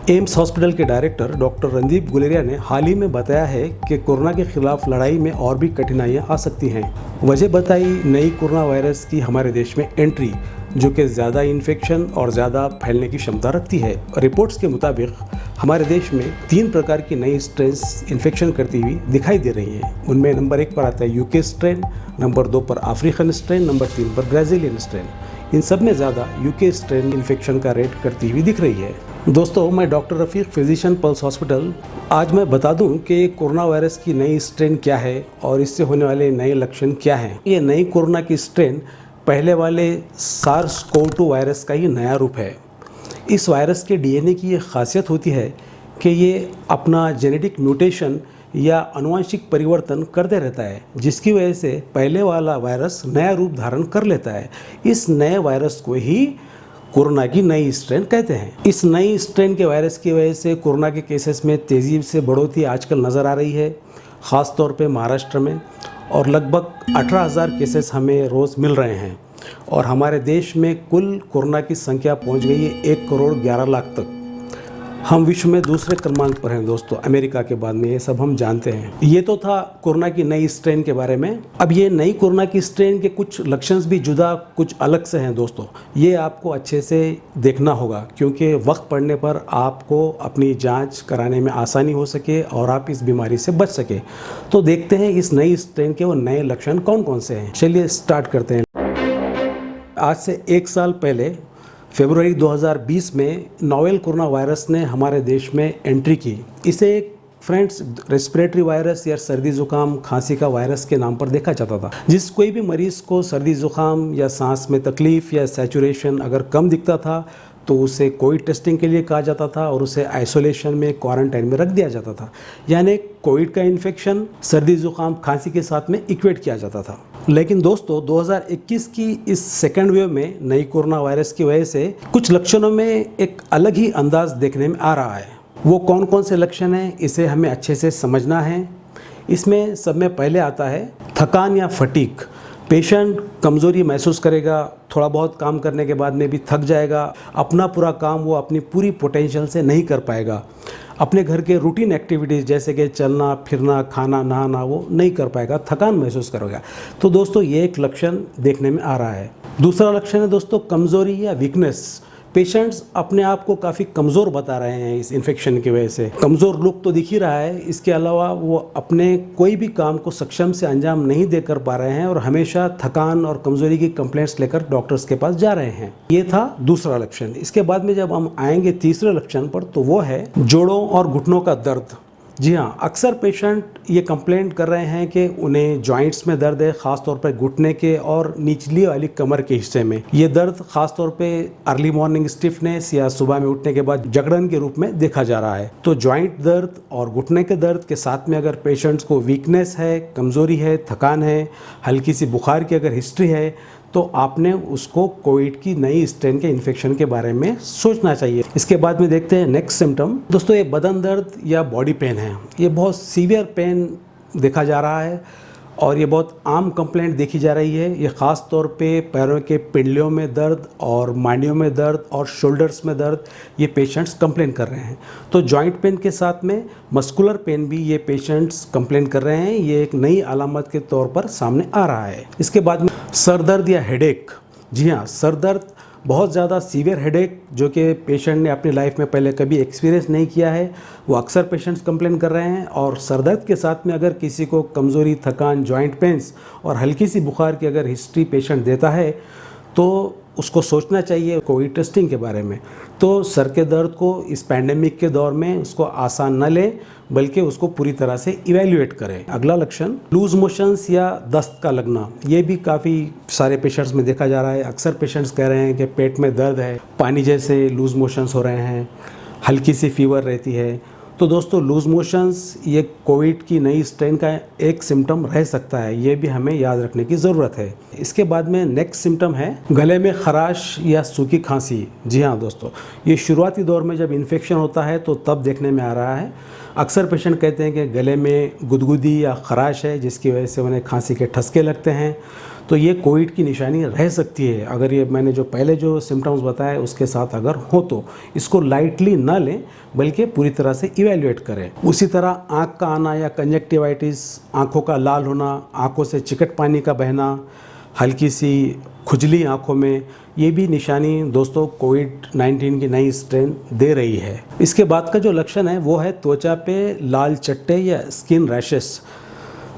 AIIMS hospital के director doctor Randeep Guleria ने हाल ही में बताया है कि कोरोना के खिलाफ लड़ाई में और भी कठिनाइयां आ सकती हैं। वजह बताई नई कोरोना वायरस की हमारे देश में एंट्री, जो कि ज़्यादा इन्फेक्शन और ज़्यादा फैलने की क्षमता रखती है। रिपोर्ट्स के मुताबिक हमारे देश में 3 प्रकार की नई स्ट्रेन्स इन्फेक्शन करती हुई दिखाई दे रही हैं। उनमें नंबर 1 पर आता है यूके स्ट्रेन, नंबर 2 पर अफ्रीकन स्ट्रेन, नंबर 3 पर ब्राज़ीलियन स्ट्रेन। इन सब में ज़्यादा यूके स्ट्रेन इन्फेक्शन का रेट करती हुई दिख रही है। दोस्तों, मैं डॉक्टर रफ़ीक, फिजिशियन, पल्स हॉस्पिटल। आज मैं बता दूं कि कोरोना वायरस की नई स्ट्रेन क्या है और इससे होने वाले नए लक्षण क्या हैं। ये नई कोरोना की स्ट्रेन पहले वाले SARS-CoV-2 वायरस का ही नया रूप है। इस वायरस के डीएनए की ये खासियत होती है कि ये अपना जेनेटिक म्यूटेशन या आनुवंशिक परिवर्तन करते रहता है, जिसकी वजह से पहले वाला वायरस नया रूप धारण कर लेता है। इस नए वायरस को ही कोरोना की नई स्ट्रेन कहते हैं। इस नई स्ट्रेन के वायरस की वजह से कोरोना के केसेस में तेज़ी से बढ़ोतरी आजकल नज़र आ रही है, ख़ास तौर पे महाराष्ट्र में, और लगभग 18,000 केसेस हमें रोज़ मिल रहे हैं। और हमारे देश में कुल कोरोना की संख्या पहुंच गई है 1 करोड़ 11 लाख तक। हम विश्व में दूसरे क्रमांक पर हैं दोस्तों, अमेरिका के बाद में। ये सब हम जानते हैं। ये तो था कोरोना की नई स्ट्रेन के बारे में। अब ये नई कोरोना की स्ट्रेन के कुछ लक्षण भी जुदा, कुछ अलग से हैं दोस्तों। ये आपको अच्छे से देखना होगा, क्योंकि वक्त पड़ने पर आपको अपनी जांच कराने में आसानी हो सके और आप इस बीमारी से बच सके। तो देखते हैं इस नई स्ट्रेन के वो नए लक्षण कौन कौन से हैं। चलिए स्टार्ट करते हैं। आज से 1 साल पहले फरवरी 2020 में नोवेल कोरोना वायरस ने हमारे देश में एंट्री की। इसे फ्रेंड्स रेस्पिरेटरी वायरस या सर्दी जुकाम खांसी का वायरस के नाम पर देखा जाता था। जिस कोई भी मरीज़ को सर्दी जुकाम या सांस में तकलीफ़ या सैचुरेशन अगर कम दिखता था तो उसे कोविड टेस्टिंग के लिए कहा जाता था और उसे आइसोलेशन में, क्वारंटाइन में रख दिया जाता था। यानी कोविड का इन्फेक्शन सर्दी जुकाम खांसी के साथ में इक्वेट किया जाता था। लेकिन दोस्तों, 2021 की इस सेकेंड वेव में नई कोरोना वायरस की वजह से कुछ लक्षणों में एक अलग ही अंदाज देखने में आ रहा है। वो कौन कौन से लक्षण हैं, इसे हमें अच्छे से समझना है। इसमें सब में पहले आता है थकान या फटीग। पेशेंट कमज़ोरी महसूस करेगा, थोड़ा बहुत काम करने के बाद में भी थक जाएगा, अपना पूरा काम वो अपनी पूरी पोटेंशियल से नहीं कर पाएगा, अपने घर के रूटीन एक्टिविटीज़ जैसे कि चलना फिरना, खाना नहाना वो नहीं कर पाएगा, थकान महसूस करेगा। तो दोस्तों, ये एक लक्षण देखने में आ रहा है। दूसरा लक्षण है दोस्तों कमज़ोरी या वीकनेस। पेशेंट्स अपने आप को काफ़ी कमज़ोर बता रहे हैं इस इन्फेक्शन की वजह से। कमज़ोर लुक तो दिख ही रहा है, इसके अलावा वो अपने कोई भी काम को सक्षम से अंजाम नहीं दे कर पा रहे हैं और हमेशा थकान और कमज़ोरी की कंप्लेंट्स लेकर डॉक्टर्स के पास जा रहे हैं। ये था दूसरा लक्षण। इसके बाद में जब हम आएंगे तीसरे लक्षण पर, तो वो है जोड़ों और घुटनों का दर्द। जी हाँ, अक्सर पेशेंट ये कंप्लेंट कर रहे हैं कि उन्हें जॉइंट्स में दर्द है, ख़ास तौर पर घुटने के और निचली वाली कमर के हिस्से में। ये दर्द ख़ास तौर पे अर्ली मॉर्निंग स्टिफनेस या सुबह में उठने के बाद जकड़न के रूप में देखा जा रहा है। तो जॉइंट दर्द और घुटने के दर्द के साथ में अगर पेशेंट्स को वीकनेस है, कमज़ोरी है, थकान है, हल्की सी बुखार की अगर हिस्ट्री है, तो आपने उसको कोविड की नई स्ट्रेन के इन्फेक्शन के बारे में सोचना चाहिए। इसके बाद में देखते हैं नेक्स्ट सिम्टम। दोस्तों, ये बदन दर्द या बॉडी पेन है। ये बहुत सीवियर पेन देखा जा रहा है और ये बहुत आम कंप्लेंट देखी जा रही है। ये ख़ास तौर पे पैरों के पिंडलियों में दर्द और मांडियों में दर्द और शोल्डर्स में दर्द, ये पेशेंट्स कंप्लेन कर रहे हैं। तो जॉइंट पेन के साथ में मस्कुलर पेन भी ये पेशेंट्स कंप्लेन कर रहे हैं। ये एक नई अलामत के तौर पर सामने आ रहा है। इसके बाद में सर दर्द या हेडेक। जी हाँ, सर दर्द बहुत ज़्यादा सीवियर हेडेक, जो कि पेशेंट ने अपनी लाइफ में पहले कभी एक्सपीरियंस नहीं किया है, वो अक्सर पेशेंट्स कंप्लेन कर रहे हैं। और सर दर्द के साथ में अगर किसी को कमज़ोरी, थकान, जॉइंट पेन्स और हल्की सी बुखार की अगर हिस्ट्री पेशेंट देता है, तो उसको सोचना चाहिए कोविड टेस्टिंग के बारे में। तो सर के दर्द को इस पैंडेमिक के दौर में उसको आसान न ले, बल्कि उसको पूरी तरह से इवैल्यूएट करें। अगला लक्षण लूज मोशंस या दस्त का लगना। ये भी काफ़ी सारे पेशेंट्स में देखा जा रहा है। अक्सर पेशेंट्स कह रहे हैं कि पेट में दर्द है, पानी जैसे लूज मोशंस हो रहे हैं, हल्की सी फीवर रहती है। तो दोस्तों, लूज मोशंस ये कोविड की नई स्ट्रेन का एक सिम्टम रह सकता है। ये भी हमें याद रखने की ज़रूरत है। इसके बाद में नेक्स्ट सिम्टम है गले में खराश या सूखी खांसी। जी हाँ दोस्तों, ये शुरुआती दौर में जब इन्फेक्शन होता है तो तब देखने में आ रहा है। अक्सर पेशेंट कहते हैं कि गले में गुदगुदी या खराश है, जिसकी वजह से उन्हें खांसी के ठसके लगते हैं। तो ये कोविड की निशानी रह सकती है। अगर ये मैंने जो पहले जो सिम्टम्स बताए उसके साथ अगर हो तो इसको लाइटली ना लें, बल्कि पूरी तरह से इवैल्यूएट करें। उसी तरह आँख का आना या कंजक्टिवाइटिस, आँखों का लाल होना, आँखों से चिकट पानी का बहना, हल्की सी खुजली आँखों में, ये भी निशानी दोस्तों कोविड-19 की नई स्ट्रेन दे रही है। इसके बाद का जो लक्षण है वो है त्वचा पे लाल चट्टे या स्किन रैशेस।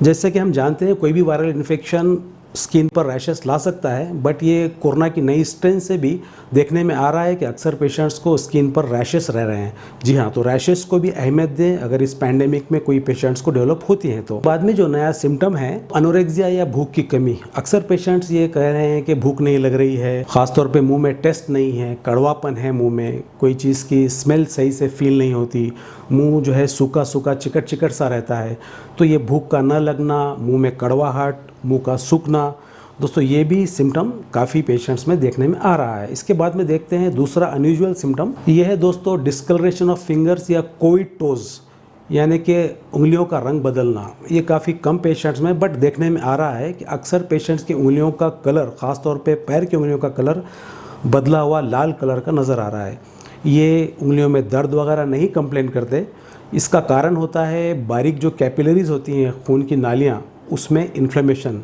जैसे कि हम जानते हैं कोई भी वायरल इन्फेक्शन स्किन पर रैशेस ला सकता है, बट ये कोरोना की नई स्ट्रेन से भी देखने में आ रहा है कि अक्सर पेशेंट्स को स्किन पर रैशेस रह रहे हैं। जी हाँ, तो रैशेस को भी अहमियत दें अगर इस पैंडेमिक में कोई पेशेंट्स को डेवलप होती हैं तो। बाद में जो नया सिम्टम है अनोरेक्सिया या भूख की कमी। अक्सर पेशेंट्स ये कह रहे हैं कि भूख नहीं लग रही है, खासतौर पर मुँह में टेस्ट नहीं है, कड़वापन है, मुँह में कोई चीज़ की स्मेल सही से फील नहीं होती, मुँह जो है सूखा सूखा चिकट चिकट सा रहता है। तो ये भूख का न लगना, मुँह में कड़वाहट, मुंह का सूखना, दोस्तों ये भी सिम्टम काफ़ी पेशेंट्स में देखने में आ रहा है। इसके बाद में देखते हैं दूसरा अनयूजुअल सिम्टम, ये है दोस्तों डिस्कलरेशन ऑफ फिंगर्स या कोविड टोज, यानी कि उंगलियों का रंग बदलना। ये काफ़ी कम पेशेंट्स में बट देखने में आ रहा है कि अक्सर पेशेंट्स की उंगलियों का कलर, ख़ासतौर पे पैर की उंगलियों का कलर बदला हुआ लाल कलर का नज़र आ रहा है। ये उंगलियों में दर्द वगैरह नहीं कंप्लेन करते। इसका कारण होता है बारीक जो कैपिलरीज होती हैं, खून की नालियाँ, उसमें इन्फ्लेमेशन।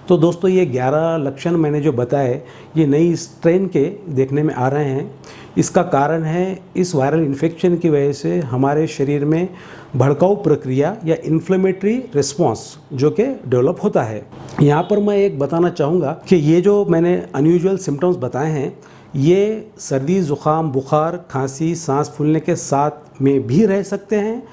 तो दोस्तों ये 11 लक्षण मैंने जो बताए ये नई स्ट्रेन के देखने में आ रहे हैं। इसका कारण है इस वायरल इन्फेक्शन की वजह से हमारे शरीर में भड़काऊ प्रक्रिया या इन्फ्लेमेटरी रिस्पॉन्स जो कि डेवलप होता है। यहाँ पर मैं एक बताना चाहूँगा कि ये जो मैंने अनयूजुअल सिम्टम्स बताए हैं ये सर्दी, ज़ुकाम, बुखार, खांसी, सांस फूलने के साथ में भी रह सकते हैं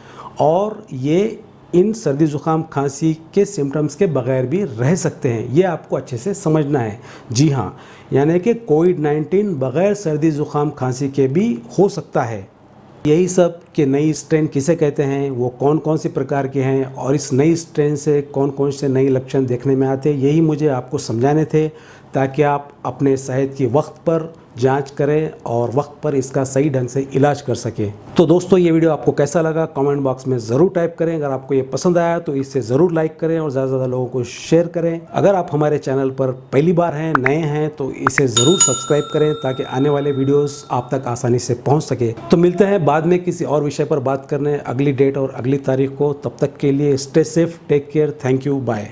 और ये इन सर्दी, ज़ुकाम, खांसी के सिम्टम्स के बगैर भी रह सकते हैं। ये आपको अच्छे से समझना है। जी हाँ, यानी कि कोविड-19 बगैर सर्दी, ज़ुकाम, खांसी के भी हो सकता है। यही सब कि नई स्ट्रेन किसे कहते हैं, वो कौन कौन सी प्रकार के हैं और इस नई स्ट्रेन से कौन कौन से नए लक्षण देखने में आते हैं, यही मुझे आपको समझाने थे ताकि आप अपने सेहत की वक्त पर जांच करें और वक्त पर इसका सही ढंग से इलाज कर सकें। तो दोस्तों ये वीडियो आपको कैसा लगा कमेंट बॉक्स में ज़रूर टाइप करें। अगर आपको ये पसंद आया तो इसे ज़रूर लाइक करें और ज़्यादा से ज़्यादा लोगों को शेयर करें। अगर आप हमारे चैनल पर पहली बार हैं, नए हैं, तो इसे ज़रूर सब्सक्राइब करें ताकि आने वाले वीडियोज़ आप तक आसानी से पहुँच सके। तो मिलते हैं बाद में किसी और विषय पर बात करने, अगली डेट और अगली तारीख को। तब तक के लिए stay safe, take care, thank you, bye.